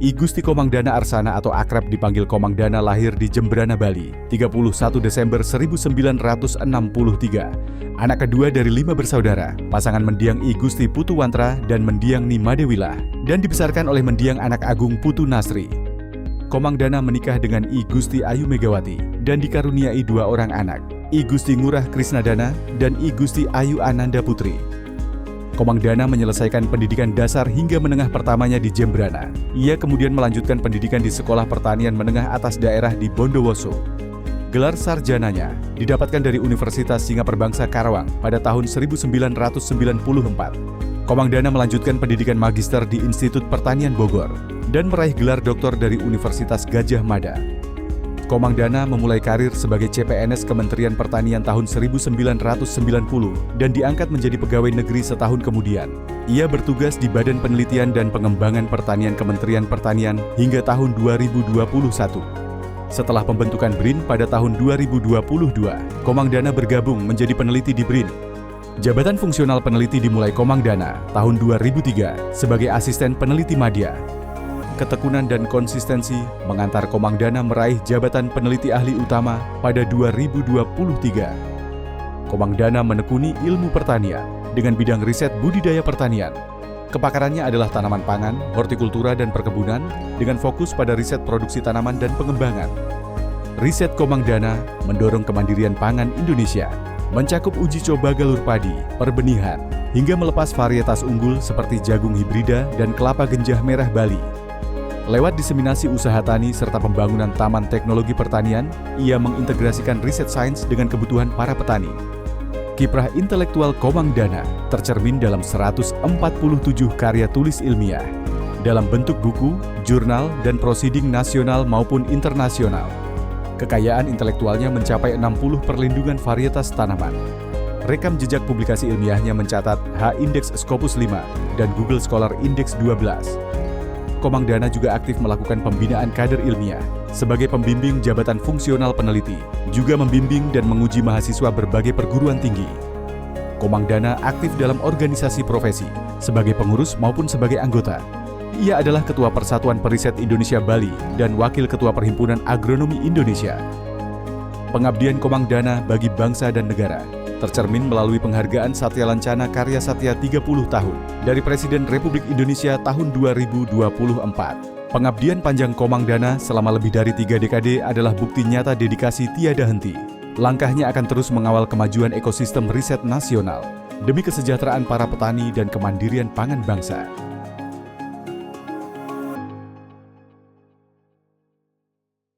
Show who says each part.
Speaker 1: I Gusti Komang Dana Arsana atau akrab dipanggil Komang Dana lahir di Jembrana, Bali, 31 Desember 1963. Anak kedua dari 5 bersaudara, pasangan mendiang I Gusti Putu Wantra dan mendiang Ni Madewilah, dan dibesarkan oleh mendiang anak agung Putu Nasri. Komang Dana menikah dengan I Gusti Ayu Megawati dan dikaruniai 2 orang anak, I Gusti Ngurah Krisnadana dan I Gusti Ayu Ananda Putri. Komang Dana menyelesaikan pendidikan dasar hingga menengah pertamanya di Jembrana. Ia kemudian melanjutkan pendidikan di Sekolah Pertanian Menengah Atas Daerah di Bondowoso. Gelar sarjananya didapatkan dari Universitas Singaperbangsa Karawang pada tahun 1994. Komang Dana melanjutkan pendidikan magister di Institut Pertanian Bogor dan meraih gelar doktor dari Universitas Gadjah Mada. Komang Dana memulai karir sebagai CPNS Kementerian Pertanian tahun 1990 dan diangkat menjadi pegawai negeri setahun kemudian. Ia bertugas di Badan Penelitian dan Pengembangan Pertanian Kementerian Pertanian hingga tahun 2021. Setelah pembentukan BRIN pada tahun 2022, Komang Dana bergabung menjadi peneliti di BRIN. Jabatan fungsional peneliti dimulai Komang Dana tahun 2003 sebagai asisten peneliti madya. Ketekunan dan konsistensi mengantar Komang Dana meraih jabatan peneliti ahli utama pada 2023. Komang Dana menekuni ilmu pertanian dengan bidang riset budidaya pertanian. Kepakarannya adalah tanaman pangan, hortikultura, dan perkebunan dengan fokus pada riset produksi tanaman dan pengembangan. Riset Komang Dana mendorong kemandirian pangan Indonesia, mencakup uji coba galur padi, perbenihan, hingga melepas varietas unggul seperti jagung hibrida dan kelapa genjah merah Bali. Lewat diseminasi usaha tani serta pembangunan taman teknologi pertanian, ia mengintegrasikan riset sains dengan kebutuhan para petani. Kiprah intelektual Komang Dana tercermin dalam 147 karya tulis ilmiah, dalam bentuk buku, jurnal, dan prosiding nasional maupun internasional. Kekayaan intelektualnya mencapai 60 perlindungan varietas tanaman. Rekam jejak publikasi ilmiahnya mencatat H-Index Scopus 5 dan Google Scholar Index 12. Komang Dana juga aktif melakukan pembinaan kader ilmiah sebagai pembimbing jabatan fungsional peneliti, juga membimbing dan menguji mahasiswa berbagai perguruan tinggi. Komang Dana aktif dalam organisasi profesi, sebagai pengurus maupun sebagai anggota. Ia adalah Ketua Persatuan Periset Indonesia Bali dan Wakil Ketua Perhimpunan Agronomi Indonesia. Pengabdian Komang Dana bagi bangsa dan negara tercermin melalui penghargaan Satya Lancana Karya Satya 30 tahun dari Presiden Republik Indonesia tahun 2024. Pengabdian panjang Komang Dana selama lebih dari 3 dekade adalah bukti nyata dedikasi tiada henti. Langkahnya akan terus mengawal kemajuan ekosistem riset nasional demi kesejahteraan para petani dan kemandirian pangan bangsa.